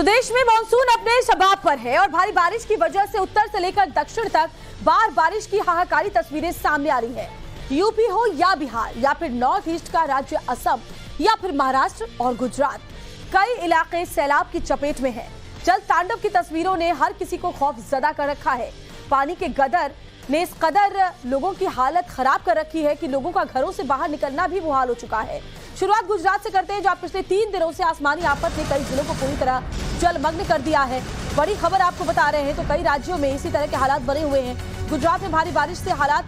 तो देश में मानसून अपने शबाब पर है और भारी बारिश की वजह से उत्तर से लेकर दक्षिण तक बार बारिश की हाहाकारी तस्वीरें सामने आ रही है। यूपी हो या बिहार या फिर नॉर्थ ईस्ट का राज्य असम या फिर महाराष्ट्र और गुजरात, कई इलाके सैलाब की चपेट में हैं। जल तांडव की तस्वीरों ने हर किसी को खौफजदा कर रखा है। पानी के गदर ने इस कदर लोगों की हालत खराब कर रखी है कि लोगों का घरों से बाहर निकलना भी मुहाल हो चुका है। शुरुआत गुजरात से करते हैं, जहां पिछले 3 दिनों से आसमानी आफत ने कई जिलों को पूरी तरह जलमग्न कर दिया है। बड़ी खबर आपको बता रहे हैं, तो कई राज्यों में इसी तरह के हालात बने हुए हैं। गुजरात में भारी बारिश से हालात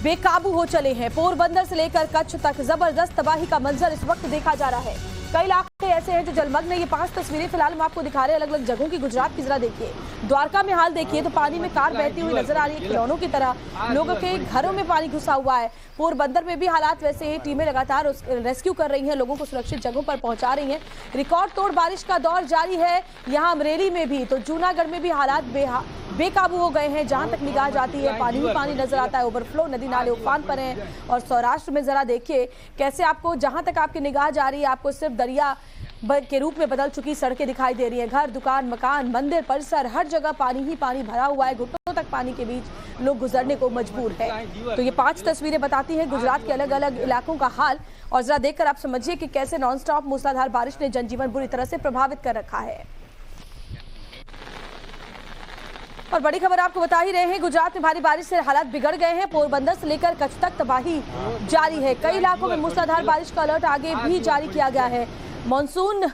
बेकाबू हो चले हैं। पोरबंदर से लेकर कच्छ तक जबरदस्त तबाही का मंजर इस वक्त देखा जा रहा है। कई इलाके ऐसे हैं जो जलमग्न है। ये 5 तस्वीरें फिलहाल हम आपको दिखा रहे हैं अलग अलग जगहों की गुजरात की। जरा देखिए, द्वारका में हाल देखिए तो पानी में कार बहती हुई नजर आ रही है। खिलौनों की तरह लोगों के घरों में पानी घुसा हुआ है। पोरबंदर में भी हालात वैसे हैं। टीमें लगातार रेस्क्यू कर रही हैं, लोगों को सुरक्षित जगहों पर पहुंचा रही हैं। रिकॉर्ड तोड़ बारिश का दौर जारी है यहाँ अमरेली में भी। तो जूनागढ़ में भी हालात बेकाबू हो गए हैं। जहां तक निगाह जाती है पानी ही पानी नजर आता है। ओवरफ्लो, नदी नाले उफान पर हैं। और सौराष्ट्र में जरा देखिए कैसे आपको जहां तक आपकी निगाह जा रही है आपको सिर्फ दरिया के रूप में बदल चुकी सड़कें दिखाई दे रही हैं। घर, दुकान, मकान, मंदिर परिसर, हर जगह पानी ही पानी भरा हुआ है। घुटनों तक पानी के बीच लोग गुजरने को मजबूर है। तो ये 5 तस्वीरें बताती हैं गुजरात के अलग अलग इलाकों का हाल। और जरा देखकर आप समझिए कि कैसे नॉनस्टॉप मूसलाधार बारिश ने जनजीवन बुरी तरह से प्रभावित कर रखा है। और बड़ी खबर आपको बता ही रहे हैं, गुजरात में भारी बारिश से हालात बिगड़ गए हैं। पोरबंदर से लेकर कच्छ तक तबाही जारी है। कई इलाकों में मूसलाधार बारिश का अलर्ट आगे भी जारी किया गया है। मॉनसून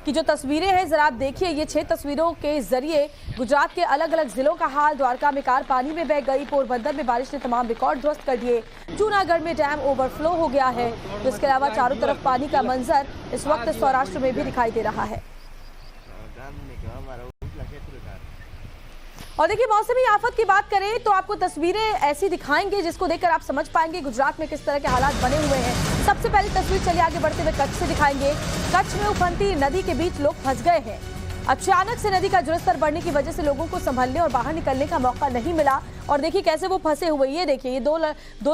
की जो तस्वीरें हैं जरा आप देखिए, ये 6 तस्वीरों के जरिए गुजरात के अलग अलग जिलों का हाल। द्वारका में कार पानी में बह गई। पोरबंदर में बारिश ने तमाम रिकॉर्ड ध्वस्त कर दिए। जूनागढ़ में डैम ओवरफ्लो हो गया है। तो इसके अलावा चारों तरफ पानी का मंजर इस वक्त सौराष्ट्र में भी दिखाई दे रहा है। और देखिए, मौसमी आफत की बात करें तो आपको तस्वीरें ऐसी दिखाएंगे जिसको देखकर आप समझ पाएंगे गुजरात में किस तरह के हालात बने हुए हैं। सबसे पहली तस्वीर चलिए आगे बढ़ते हुए कच्छ से दिखाएंगे। कच्छ में उफनती नदी के बीच लोग फंस गए हैं। अचानक से नदी का जलस्तर बढ़ने की वजह से लोगों को संभलने और बाहर निकलने का मौका नहीं मिला। और देखिए कैसे वो फंसे हुए। ये देखिए, ये दो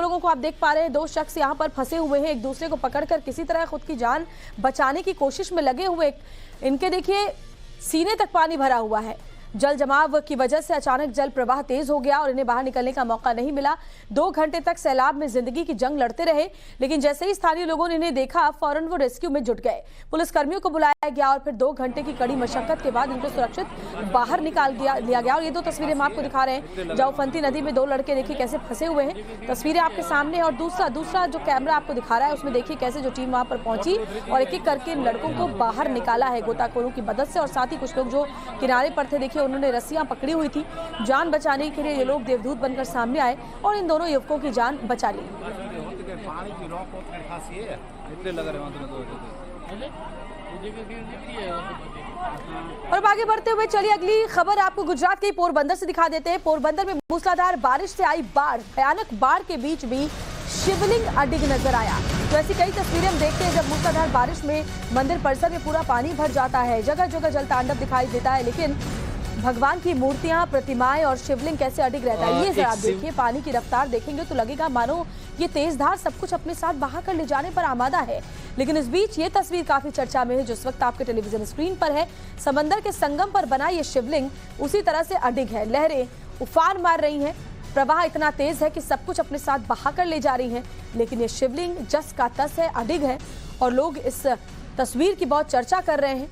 लोगों को आप देख पा रहे हैं। 2 शख्स यहाँ पर फंसे हुए हैं, एक दूसरे को पकड़कर किसी तरह खुद की जान बचाने की कोशिश में लगे हुए। इनके देखिए सीने तक पानी भरा हुआ है। जल जमाव की वजह से अचानक जल प्रवाह तेज हो गया और इन्हें बाहर निकलने का मौका नहीं मिला। 2 घंटे तक सैलाब में जिंदगी की जंग लड़ते रहे, लेकिन जैसे ही स्थानीय लोगों ने इन्हें देखा फौरन वो रेस्क्यू में जुट गए। पुलिस कर्मियों को बुलाया गया और फिर 2 घंटे की कड़ी मशक्कत के बाद इनको सुरक्षित बाहर निकाल लिया गया। और ये 2 तस्वीरें हम आपको दिखा रहे हैं। जाऊफंती नदी में 2 लड़के देखिए कैसे फंसे हुए हैं। तस्वीरें आपके सामने हैं। और दूसरा जो कैमरा आपको दिखा रहा है उसमें देखिए कैसे जो टीम वहां पर पहुंची और एक एक करके इन लड़कों को बाहर निकाला है गोताखोरों की मदद से। और साथ ही कुछ लोग जो किनारे पर थे देखिए उन्होंने रस्सियां पकड़ी हुई थी। जान बचाने के लिए ये लोग देवदूत बनकर सामने आए और इन दोनों युवकों की जान बचा ली। और आगे बढ़ते हुए चलिए अगली खबर आपको गुजरात के पोरबंदर से दिखा देते हैं। पोरबंदर में मूसलाधार बारिश से आई बाढ़, भयानक बाढ़ के बीच भी शिवलिंग अडिग नजर आया। तो ऐसी कई तस्वीरें हम देखते हैं जब मूसलाधार बारिश में मंदिर परिसर में पूरा पानी भर जाता है। जगह जगह जल तांडव दिखाई देता है, लेकिन भगवान की मूर्तियां, प्रतिमाएं और शिवलिंग कैसे अडिग रहता है ये जरा देखिए। पानी की रफ्तार देखेंगे तो लगेगा मानो ये तेज धार सब कुछ अपने साथ बहा कर ले जाने पर आमादा है। लेकिन इस बीच ये तस्वीर काफी चर्चा में है जो इस वक्त आपके टेलीविजन स्क्रीन पर है। समंदर के संगम पर बना ये शिवलिंग उसी तरह से अडिग है। लहरें उफान मार रही हैं, प्रवाह इतना तेज है कि सब कुछ अपने साथ बहा कर ले जा रही है। लेकिन ये शिवलिंग जस का तस है, अडिग है। और लोग इस तस्वीर की बहुत चर्चा कर रहे हैं,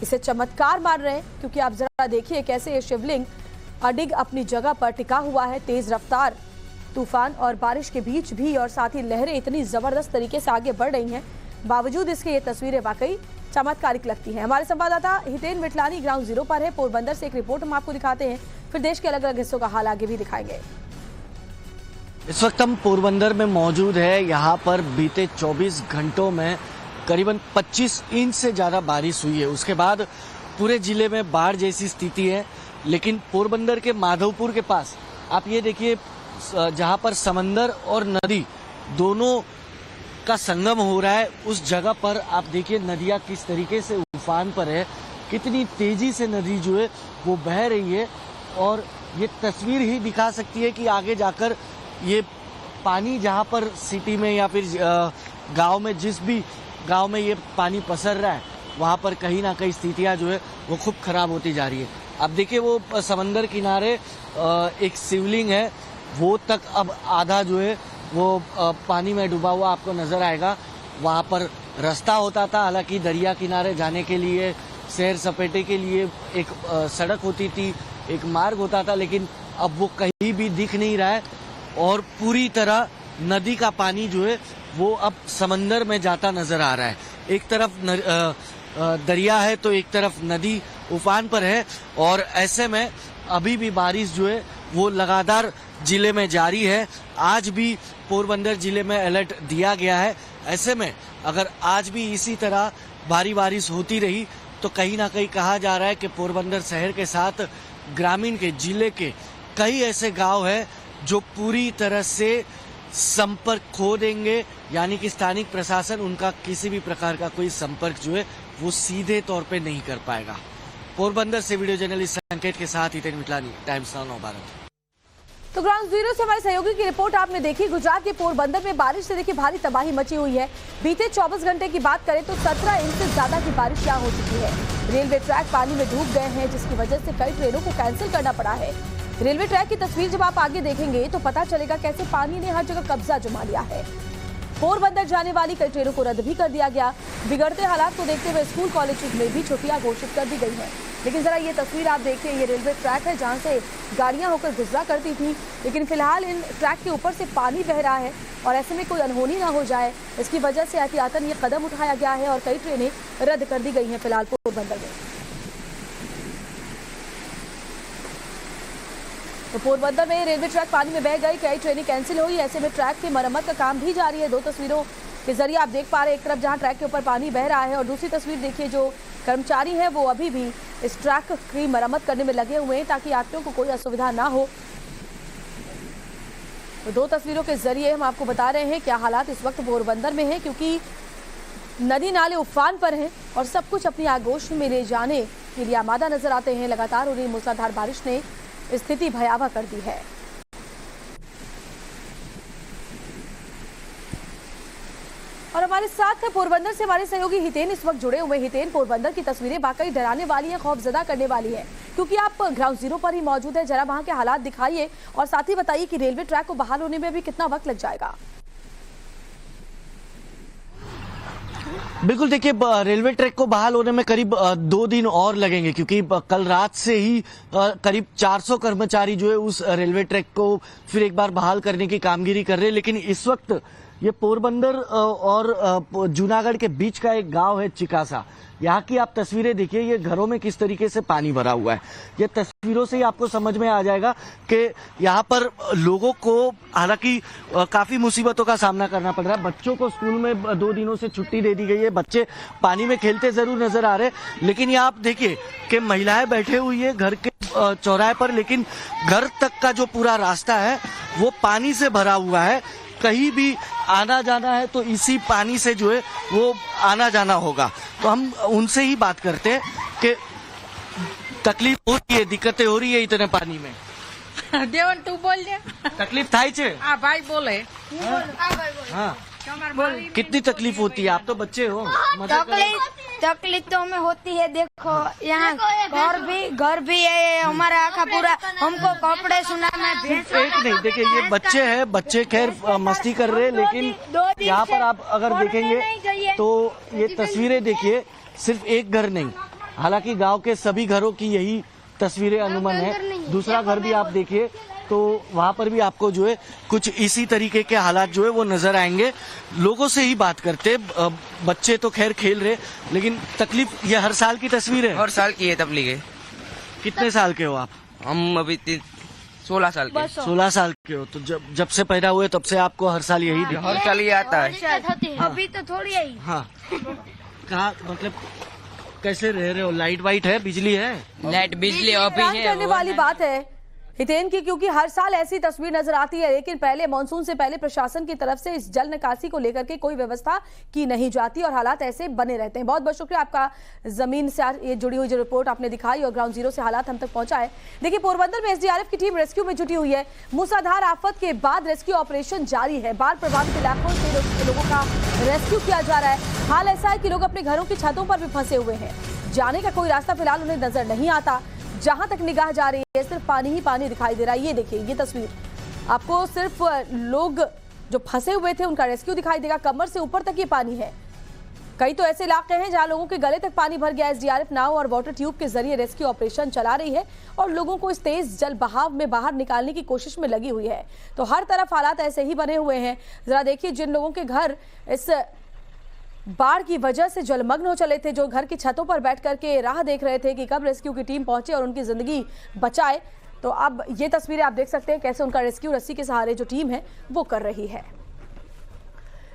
इसे चमत्कार मान रहे हैं, क्योंकि आप जरा देखिए कैसे ये शिवलिंग अडिग अपनी जगह पर टिका हुआ है। तेज रफ्तार तूफान और बारिश के बीच भी और साथ ही लहरें इतनी जबरदस्त तरीके से आगे बढ़ रही हैं, बावजूद इसके ये तस्वीरें वाकई चमत्कारिक लगती हैं। हमारे संवाददाता हितेन मिटलानी ग्राउंड जीरो पर है। पोरबंदर से एक रिपोर्ट हम आपको दिखाते हैं, फिर देश के अलग अलग हिस्सों का हाल आगे भी दिखाएंगे। इस वक्त हम पोरबंदर में मौजूद है। यहाँ पर बीते 24 घंटों में करीबन 25 इंच से ज्यादा बारिश हुई है। उसके बाद पूरे जिले में बाढ़ जैसी स्थिति है। लेकिन पोरबंदर के माधवपुर के पास आप ये देखिए, जहाँ पर समंदर और नदी दोनों का संगम हो रहा है, उस जगह पर आप देखिए नदियाँ किस तरीके से उफान पर है, कितनी तेजी से नदी जो है वो बह रही है। और ये तस्वीर ही दिखा सकती है कि आगे जाकर ये पानी जहाँ पर सिटी में या फिर गांव में, जिस भी गांव में ये पानी पसर रहा है, वहाँ पर कहीं ना कहीं स्थितियाँ जो है वो खूब खराब होती जा रही है। अब देखिए वो समंदर किनारे एक शिवलिंग है, वो तक अब आधा जो है वो पानी में डूबा हुआ आपको नजर आएगा। वहाँ पर रास्ता होता था, हालांकि दरिया किनारे जाने के लिए, सैर सपाटे के लिए एक सड़क होती थी, एक मार्ग होता था, लेकिन अब वो कहीं भी दिख नहीं रहा है और पूरी तरह नदी का पानी जो है वो अब समंदर में जाता नजर आ रहा है। एक तरफ दरिया है तो एक तरफ नदी उफान पर है और ऐसे में अभी भी बारिश जो है वो लगातार जिले में जारी है। आज भी पोरबंदर जिले में अलर्ट दिया गया है। ऐसे में अगर आज भी इसी तरह भारी बारिश होती रही तो कहीं ना कहीं कहा जा रहा है कि पोरबंदर शहर के साथ ग्रामीण के जिले के कई ऐसे गांव हैं जो पूरी तरह से संपर्क खो देंगे, यानी कि स्थानिक प्रशासन उनका किसी भी प्रकार का कोई संपर्क जो है वो सीधे तौर पे नहीं कर पाएगा। पोरबंदर से वीडियो जर्नलिस्ट संकेत के साथ हितेन मिटलानी, टाइम्स नाउ भारत। तो ग्राउंड जीरो से हमारे सहयोगी की रिपोर्ट आपने देखी। गुजरात के पोरबंदर में बारिश से देखिए भारी तबाही मची हुई है। बीते 24 घंटे की बात करें तो 17 इंच से ज्यादा की बारिश यहाँ हो चुकी है। रेलवे ट्रैक पानी में डूब गए हैं, जिसकी वजह से कई ट्रेनों को कैंसिल करना पड़ा है। रेलवे ट्रैक की तस्वीर जब आप आगे देखेंगे तो पता चलेगा कैसे पानी ने हर जगह कब्जा जमा लिया है। पोरबंदर जाने वाली कई ट्रेनों को रद्द भी कर दिया गया। बिगड़ते हालात को देखते हुए स्कूल कॉलेज में भी छुट्टियां घोषित कर दी गई हैं। लेकिन जरा ये तस्वीर आप देखिए, ये रेलवे ट्रैक है जहां से गाड़ियां होकर गुजरा करती थी, लेकिन फिलहाल इन ट्रैक के ऊपर से पानी बह रहा है और ऐसे में कोई अनहोनी ना हो जाए, इसकी वजह से एहतियातन ये कदम उठाया गया है और कई ट्रेनें रद्द कर दी गई हैं फिलहाल पोरबंदर में। तो पोरबंदर में रेलवे ट्रैक पानी में बह गई, कई ट्रेनें कैंसिल हुई। ऐसे में ट्रैक की मरम्मत का काम भी जारी है। दो तस्वीरों के जरिए आप देख पा रहे हैं, एक तरफ जहां ट्रैक के ऊपर पानी बह रहा है और दूसरी तस्वीर देखिए जो कर्मचारी हैं वो अभी भी इस ट्रैक की मरम्मत करने में लगे हुए हैं ताकि यात्रियों को कोई असुविधा ना हो। तो दो तस्वीरों के जरिए हम आपको बता रहे हैं क्या हालात इस वक्त पोरबंदर में है, क्योंकि नदी नाले उफान पर हैं और सब कुछ अपनी आगोश में ले जाने के लिए आमादा नजर आते हैं। लगातार हो रही मूसलाधार बारिश ने स्थिति भयावह कर दी है। और हमारे साथ पोरबंदर से हमारे सहयोगी हितेन इस वक्त जुड़े हुए। हितेन, पोरबंदर की तस्वीरें वाकई डराने वाली हैं, खौफजदा करने वाली है, क्योंकि आप ग्राउंड जीरो पर ही मौजूद है। जरा वहां के हालात दिखाइए और साथ ही बताइए कि रेलवे ट्रैक को बहाल होने में भी कितना वक्त लग जाएगा। बिल्कुल, देखिए रेलवे ट्रैक को बहाल होने में करीब 2 दिन और लगेंगे, क्योंकि कल रात से ही करीब 400 कर्मचारी जो है उस रेलवे ट्रैक को फिर एक बार बहाल करने की कामगिरी कर रहे हैं। लेकिन इस वक्त ये पोरबंदर और जूनागढ़ के बीच का एक गांव है चिकासा। यहाँ की आप तस्वीरें देखिए, ये घरों में किस तरीके से पानी भरा हुआ है। ये तस्वीरों से ही आपको समझ में आ जाएगा कि यहाँ पर लोगों को हालांकि काफी मुसीबतों का सामना करना पड़ रहा है। बच्चों को स्कूल में 2 दिनों से छुट्टी दे दी गई है। बच्चे पानी में खेलते जरूर नजर आ रहे, लेकिन ये आप देखिए कि महिलाएं बैठे हुई है घर के चौराहे पर, लेकिन घर तक का जो पूरा रास्ता है वो पानी से भरा हुआ है। कहीं भी आना जाना है तो इसी पानी से जो है वो आना जाना होगा। तो हम उनसे ही बात करते हैं कि तकलीफ हो रही है, दिक्कतें हो रही है इतने पानी में। देवन तू बोल दे। तकलीफ થાય છે? भाई बोले। हाँ, कितनी तकलीफ होती है? आप तो बच्चे हो, तकलीफ तो हमें होती है। देखो यहाँ घर भी है हमारा आखा पूरा, हमको कपड़े सुनाना सिर्फ एक नहीं। देखिए ये बच्चे हैं, बच्चे खैर मस्ती कर रहे हैं, लेकिन यहाँ पर आप अगर देखेंगे तो ये तस्वीरें देखिए, सिर्फ एक घर नहीं, हालांकि गांव के सभी घरों की यही तस्वीरें अनुमान है। दूसरा घर भी आप देखिए तो वहां पर भी आपको जो है कुछ इसी तरीके के हालात जो है वो नजर आएंगे। लोगों से ही बात करते, बच्चे तो खैर खेल रहे, लेकिन तकलीफ ये हर साल की तस्वीर है। हर साल की है तबलीग है। कितने साल के हो आप? हम अभी 16 साल के। 16 साल के हो, तो जब से पैदा हुए तब से आपको हर साल यही हर साल ये आता है। अभी तो थोड़ी आई। हाँ, कहाँ मतलब कैसे रह रहे हो? लाइट वाइट है, बिजली है? लाइट बिजली अभी करने वाली बात है हितेन की, क्योंकि हर साल ऐसी तस्वीर नजर आती है, लेकिन पहले मानसून से पहले प्रशासन की तरफ से इस जल निकासी को लेकर के कोई व्यवस्था की नहीं जाती और हालात ऐसे बने रहते हैं। बहुत बहुत शुक्रिया आपका, जमीन से ये जुड़ी हुई जो रिपोर्ट आपने दिखाई और ग्राउंड जीरो से हालात हम तक पहुंचाए। देखिए, पोरबंदर में एसडीआरएफ की टीम रेस्क्यू में जुटी हुई है। मूसलाधार आफत के बाद रेस्क्यू ऑपरेशन जारी है। बाढ़ प्रभावित इलाकों से लोगों का रेस्क्यू किया जा रहा है। हाल ऐसा है कि लोग अपने घरों की छतों पर भी फंसे हुए हैं। जाने का कोई रास्ता फिलहाल उन्हें नजर नहीं आता। जहां तक निगाह जा रही है सिर्फ पानी ही पानी दिखाई दे रहा है। ये देखिए, ये तस्वीर आपको सिर्फ लोग जो फंसे हुए थे उनका रेस्क्यू दिखाई देगा। कमर से ऊपर तक ये पानी है। कई तो ऐसे इलाके हैं जहां लोगों के गले तक पानी भर गया। एसडीआरएफ नाव और वाटर ट्यूब के जरिए रेस्क्यू ऑपरेशन चला रही है और लोगों को इस तेज जल बहाव में बाहर निकालने की कोशिश में लगी हुई है। तो हर तरफ हालात ऐसे ही बने हुए हैं। जरा देखिए, जिन लोगों के घर इस बाढ़ की वजह से जलमग्न हो चले थे, जो घर की छतों पर बैठ करके राह देख रहे थे कि कब रेस्क्यू की टीम पहुंचे और उनकी जिंदगी बचाए, तो अब ये तस्वीरें आप देख सकते हैं कैसे उनका रेस्क्यू रस्सी के सहारे जो टीम है वो कर रही है।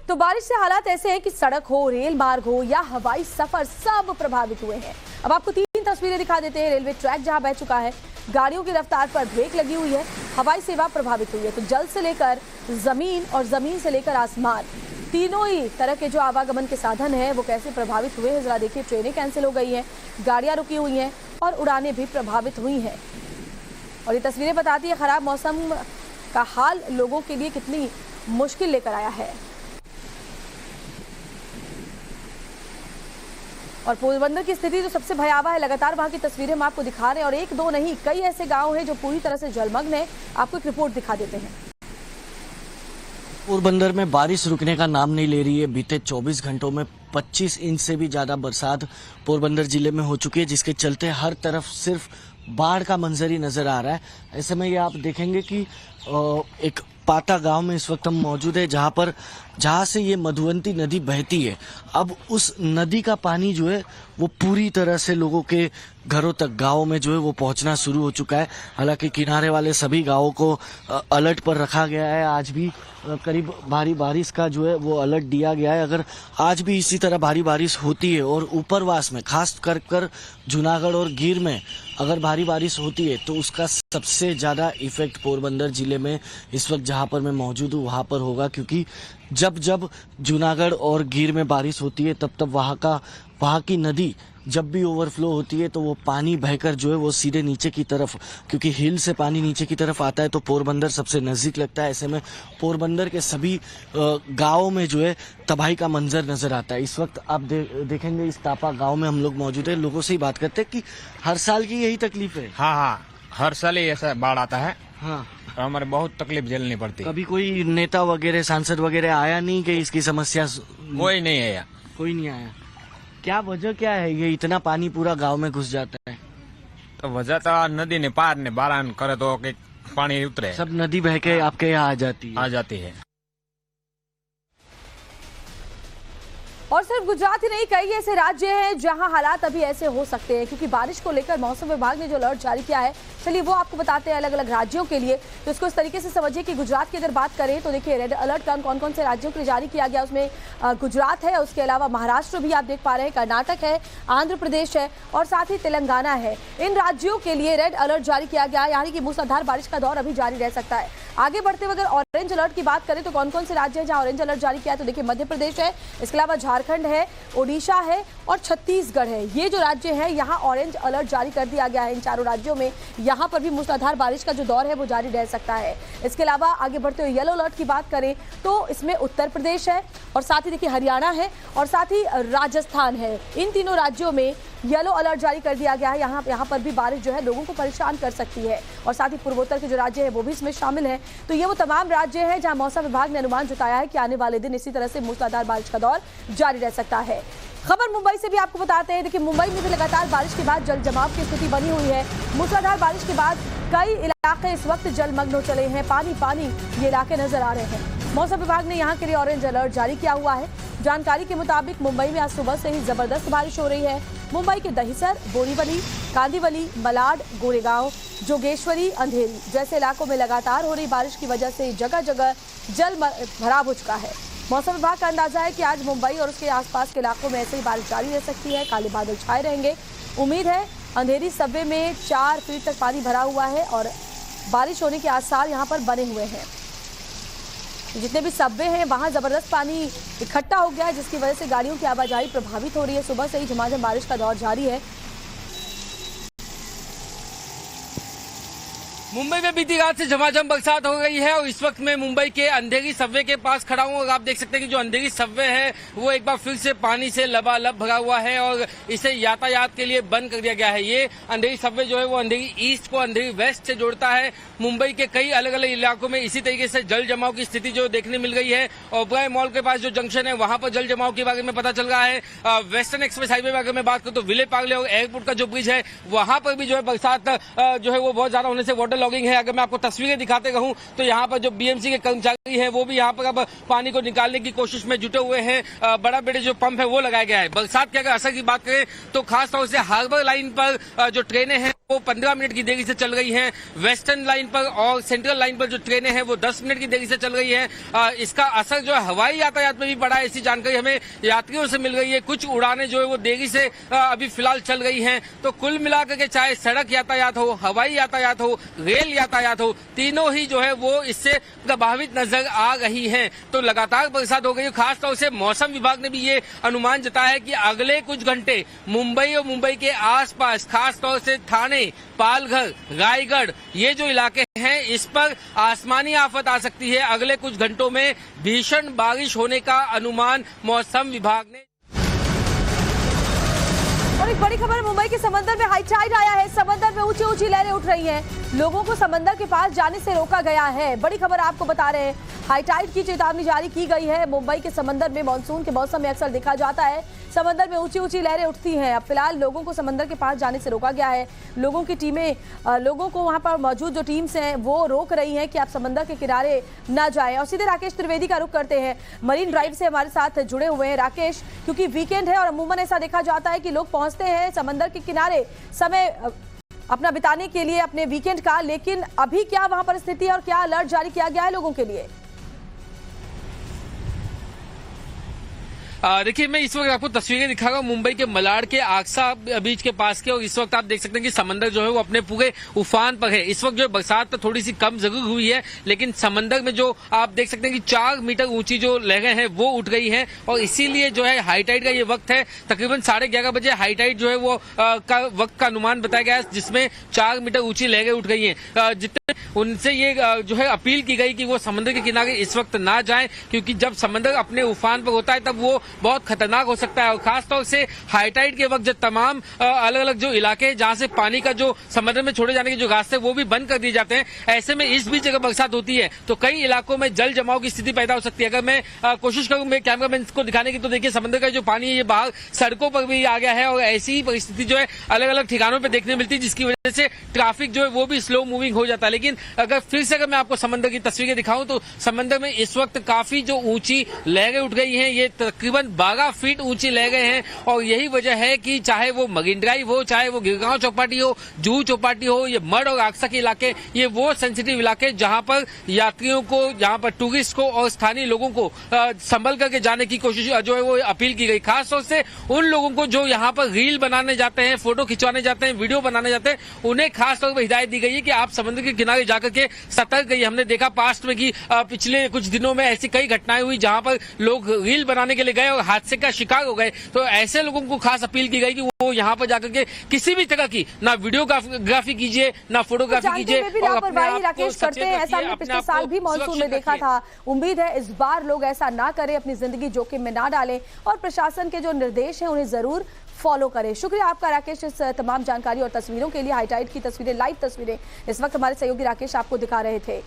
तो बारिश से हालात ऐसे हैं कि सड़क हो, रेल मार्ग हो या हवाई सफर, सब प्रभावित हुए हैं। अब आपको 3 तस्वीरें दिखा देते हैं। रेलवे ट्रैक जहां बह चुका है, गाड़ियों की रफ्तार पर ब्रेक लगी हुई है, हवाई सेवा प्रभावित हुई है। तो जल से लेकर जमीन और जमीन से लेकर आसमान, तीनों ही तरह के जो आवागमन के साधन हैं वो कैसे प्रभावित हुए हैं। जरा देखिए, ट्रेनें कैंसिल हो गई हैं, गाड़ियां रुकी हुई हैं और उड़ानें भी प्रभावित हुई हैं। और ये तस्वीरें बताती है खराब मौसम का हाल लोगों के लिए कितनी मुश्किल लेकर आया है। और पोरबंदर की स्थिति तो सबसे भयावह है। लगातार वहां की तस्वीरें हम आपको दिखा रहे हैं और एक दो नहीं, कई ऐसे गांव हैं जो पूरी तरह से जलमग्न है। आपको एक रिपोर्ट दिखा देते हैं। पोरबंदर में बारिश रुकने का नाम नहीं ले रही है। बीते 24 घंटों में 25 इंच से भी ज्यादा बरसात पोरबंदर जिले में हो चुकी है, जिसके चलते हर तरफ सिर्फ बाढ़ का मंजर ही नजर आ रहा है। ऐसे में ये आप देखेंगे कि एक पाता गांव में इस वक्त हम मौजूद है, जहां से ये मधुवंती नदी बहती है। अब उस नदी का पानी जो है वो पूरी तरह से लोगों के घरों तक, गाँव में जो है वो पहुंचना शुरू हो चुका है। हालांकि किनारे वाले सभी गांवों को अलर्ट पर रखा गया है। आज भी करीब भारी बारिश का जो है वो अलर्ट दिया गया है। अगर आज भी इसी तरह भारी बारिश होती है और ऊपरवास में, खास कर जूनागढ़ और गिर में अगर भारी बारिश होती है, तो उसका सबसे ज़्यादा इफेक्ट पोरबंदर जिले में इस वक्त जहां पर मैं मौजूद हूँ वहां पर होगा। क्योंकि जब जूनागढ़ और गिर में बारिश होती है तब वहाँ की नदी जब भी ओवरफ्लो होती है तो वो पानी बहकर जो है वो सीधे नीचे की तरफ, क्योंकि हिल से पानी नीचे की तरफ आता है तो पोरबंदर सबसे नज़दीक लगता है। ऐसे में पोरबंदर के सभी गाँवों में जो है तबाही का मंजर नजर आता है। इस वक्त आप देखेंगे इस तापा गांव में हम लोग मौजूद है। लोगों से ही बात करते हैं कि हर साल की यही तकलीफ है। हाँ, हर साल ही ऐसा बाढ़ आता है। हाँ, और हमारे बहुत तकलीफ झेलनी पड़ती है। कभी कोई नेता वगैरह, सांसद वगैरह आया नहीं कि इसकी समस्या? कोई नहीं है यहाँ, कोई नहीं आया। क्या वजह क्या है ये इतना पानी पूरा गांव में घुस जाता है? तो वजह तो नदी ने पार ने बारान करे तो कि पानी उतरे, सब नदी बह के आपके यहाँ आ जाती है। और सिर्फ गुजरात ही नहीं, कई ऐसे राज्य हैं जहां हालात अभी ऐसे हो सकते हैं, क्योंकि बारिश को लेकर मौसम विभाग ने जो अलर्ट जारी किया है, चलिए वो आपको बताते हैं अलग अलग राज्यों के लिए। तो इसको इस तरीके से समझिए कि गुजरात की अगर बात करें तो देखिए, रेड अलर्ट कौन कौन से राज्यों के लिए जारी किया गया, उसमें गुजरात है, उसके अलावा महाराष्ट्र भी आप देख पा रहे हैं, कर्नाटक है, आंध्र प्रदेश है और साथ ही तेलंगाना है। इन राज्यों के लिए रेड अलर्ट जारी किया गया, यानी कि मूसलाधार बारिश का दौर अभी जारी रह सकता है। आगे बढ़ते हुए अगर ऑरेंज अलर्ट की बात करें तो कौन कौन से राज्य हैं जहां ऑरेंज अलर्ट जारी किया है, तो देखिए मध्य प्रदेश है, इसके अलावा झारखंड है, ओडिशा है और छत्तीसगढ़ है। ये जो राज्य है यहाँ ऑरेंज अलर्ट जारी कर दिया गया है। इन चारों राज्यों में यहाँ पर भी मूसलाधार बारिश का जो दौर है वो जारी रह सकता है। इसके अलावा आगे बढ़ते हुए येलो अलर्ट की बात करें तो इसमें उत्तर प्रदेश है और साथ ही देखिए हरियाणा है और साथ ही राजस्थान है। इन तीनों राज्यों में येलो अलर्ट जारी कर दिया गया है। यहाँ पर भी बारिश जो है लोगों को परेशान कर सकती है और साथ ही पूर्वोत्तर के जो राज्य है वो भी इसमें शामिल है। तो ये वो तमाम राज्य हैं जहां मौसम विभाग ने अनुमान जताया है कि आने वाले दिन इसी तरह से मूसलाधार बारिश का दौर जारी रह सकता है। खबर मुंबई से भी आपको बताते हैं। देखिए, मुंबई में भी लगातार बारिश के बाद जल जमाव की स्थिति बनी हुई है। मूसलाधार बारिश के बाद कई इलाके इस वक्त जलमग्न हो चले हैं, पानी ये इलाके नजर आ रहे हैं। मौसम विभाग ने यहाँ के लिए ऑरेंज अलर्ट जारी किया हुआ है। जानकारी के मुताबिक मुंबई में आज सुबह से ही जबरदस्त बारिश हो रही है। मुंबई के दहिसर, बोरीवली, कांदिवली, मलाड, गोरेगांव, जोगेश्वरी, अंधेरी जैसे इलाकों में लगातार हो रही बारिश की वजह से जगह जगह जल भराव हो चुका है। मौसम विभाग का अंदाजा है कि आज मुंबई और उसके आसपास के इलाकों में ऐसे ही बारिश जारी रह सकती है। काले बादल छाए रहेंगे। उम्मीद है अंधेरी सबवे में 4 फीट तक पानी भरा हुआ है और बारिश होने के आसार यहाँ पर बने हुए हैं। जितने भी सबवे हैं वहां जबरदस्त पानी इकट्ठा हो गया है, जिसकी वजह से गाड़ियों की आवाजाही प्रभावित हो रही है। सुबह से ही झमाझम बारिश का दौर जारी है। मुंबई में बीती रात से झमाझम बरसात हो गई है और इस वक्त मैं मुंबई के अंधेरी सबवे के पास खड़ा हूं और आप देख सकते हैं कि जो अंधेरी सबवे है वो एक बार फिर से पानी से लबालब भरा हुआ है और इसे यातायात के लिए बंद कर दिया गया है। ये अंधेरी सबवे जो है वो अंधेरी ईस्ट को अंधेरी वेस्ट से जोड़ता है। मुंबई के कई अलग अलग इलाकों में इसी तरीके से जल जमाव की स्थिति जो देखने मिल गई है। ओबराय मॉल के पास जो जंक्शन है वहां पर जल जमाव के बारे में पता चल रहा है। वेस्टर्न एक्सप्रेस हाईवे में अगर मैं बात करूं तो विले पार्ले और एयरपोर्ट का जो ब्रिज है वहां पर भी जो है बरसात जो है वो बहुत ज्यादा होने से वाटर लॉगिंग है। अगर मैं आपको तस्वीरें दिखाते रहूं तो यहाँ पर जो बीएमसी के कर्मचारी हैं वो भी यहाँ पर अब पानी को निकालने की कोशिश में जुटे हुए हैं। बड़ा बड़े जो पंप है वो लगाया गया है। बरसात के अगर असर की बात करें तो खासतौर से हार्बर लाइन पर जो ट्रेनें हैं वो 15 मिनट की देरी से चल रही हैं। वेस्टर्न लाइन पर और सेंट्रल लाइन पर जो ट्रेनें हैं वो 10 मिनट की देरी से चल रही हैं। इसका असर जो है हवाई यातायात में भी पड़ा है, ऐसी जानकारी हमें यात्रियों से मिल रही है। कुछ उड़ानें जो है वो देरी से अभी फिलहाल चल रही हैं। तो कुल मिलाकर के चाहे सड़क यातायात हो, हवाई यातायात हो, रेल यातायात हो, तीनों ही जो है वो इससे प्रभावित नजर आ रही हैं। तो लगातार बरसात हो गई है। खासतौर से मौसम विभाग ने भी ये अनुमान जताया है कि अगले कुछ घंटे मुंबई और मुंबई के आसपास खासतौर से थाने, पालघर, रायगढ़ ये जो इलाके हैं इस पर आसमानी आफत आ सकती है। अगले कुछ घंटों में भीषण बारिश होने का अनुमान मौसम विभाग ने। और एक बड़ी खबर, मुंबई के समंदर में हाई टाइड आया है। समंदर में ऊंची ऊंची लहरें उठ रही हैं। लोगों को समंदर के पास जाने से रोका गया है। बड़ी खबर आपको बता रहे हैं, हाई टाइड की चेतावनी जारी की गई है। मुंबई के समंदर में मानसून के मौसम में अक्सर देखा जाता है समंदर में ऊंची ऊंची लहरें उठती हैं। अब फिलहाल लोगों को समंदर के पास जाने से रोका गया है। लोगों की टीमें लोगों को वहां पर मौजूद जो टीम्स हैं वो रोक रही हैं कि आप समंदर के किनारे न जाएं। और सीधे राकेश त्रिवेदी का रुख करते हैं, मरीन ड्राइव से हमारे साथ जुड़े हुए हैं। राकेश, क्योंकि वीकेंड है और अमूमन ऐसा देखा जाता है कि लोग पहुंचते हैं समंदर के किनारे समय अपना बिताने के लिए अपने वीकेंड का, लेकिन अभी क्या वहां पर स्थिति है और क्या अलर्ट जारी किया गया है लोगों के लिए? देखिए, मैं इस वक्त आपको तस्वीरें दिखा रहा हूँ मुंबई के मलाड के आक्सा बीच के पास के, और इस वक्त आप देख सकते हैं कि समंदर जो है वो अपने पूरे उफान पर है। इस वक्त जो है बरसात तो थोड़ी सी कम जरूर हुई है, लेकिन समंदर में जो आप देख सकते हैं कि 4 मीटर ऊंची जो लहरें हैं वो उठ गई हैं और इसीलिए जो है हाई टाइड का ये वक्त है। तकरीबन 11:30 बजे हाई टाइड जो है वो का वक्त का अनुमान बताया गया है, जिसमें 4 मीटर ऊंची लहरें उठ गई हैं। जितने उनसे ये जो है अपील की गई कि वो समंदर के किनारे इस वक्त ना जाएं, क्योंकि जब समंदर अपने उफान पर होता है तब वो बहुत खतरनाक हो सकता है। और खासतौर से हाई टाइड के वक्त जब तमाम अलग अलग जो इलाके हैं जहां से पानी का जो समंदर में छोड़े जाने के जो रास्ते वो भी बंद कर दिए जाते हैं, ऐसे में इस बीच अगर बरसात होती है तो कई इलाकों में जल जमाव की स्थिति पैदा हो सकती है। अगर मैं कोशिश करूं मेरे कैमरामैन को दिखाने की, तो देखिए समंदर का जो पानी है ये बाहर सड़कों पर भी आ गया है और ऐसी ही परिस्थिति जो है अलग अलग ठिकानों पर देखने मिलती है, जिसकी वजह से ट्रैफिक जो है वो भी स्लो मूविंग हो जाता है। लेकिन अगर फिर से अगर मैं आपको समंदर की तस्वीरें दिखाऊं तो समंदर में इस वक्त काफी जो ऊंची लहरें उठ गई हैं, ये तकरीबन 12 फीट ऊंची लहरें हैं। और यही वजह है कि चाहे वो मरीन ड्राइव हो, चाहे वो गिरगांव चौपाटी हो, जुहू चौपाटी हो, ये मड और आक्सा के इलाके, ये वो सेंसिटिव इलाके जहां पर यात्रियों को, जहां पर टूरिस्ट को और स्थानीय लोगों को संभल करके जाने की कोशिश जो है वो अपील की गई। खासतौर से उन लोगों को जो यहाँ पर रील बनाने जाते हैं, फोटो खिंचवाने जाते हैं, वीडियो बनाने जाते हैं, उन्हें खासतौर पर हिदायत दी गई है कि आप समुद्र के किनारे जाकर के सतर्क रहिए। हमने देखा पास्ट में कि पिछले कुछ दिनों में ऐसी कई घटनाएं हुई जहां पर लोग रील बनाने के लिए गए और हादसे का शिकार हो गए। तो ऐसे लोगों को खास अपील की गई कि वो यहाँ पर जाकर के किसी भी तरह की ना वीडियोग्राफी कीजिए, ना फोटोग्राफी कीजिए। राकेश करते हैं, ऐसा हमने पिछले साल भी मानसून में देखा था। उम्मीद है इस बार लोग ऐसा ना करें, अपनी जिंदगी जोखिम में ना डालें और प्रशासन के जो निर्देश हैं उन्हें जरूर फॉलो करें। शुक्रिया आपका राकेश, इस तमाम जानकारी और तस्वीरों के लिए। हाई टाइड की तस्वीरें, लाइव तस्वीरें इस वक्त हमारे सहयोगी राकेश आपको दिखा रहे थे।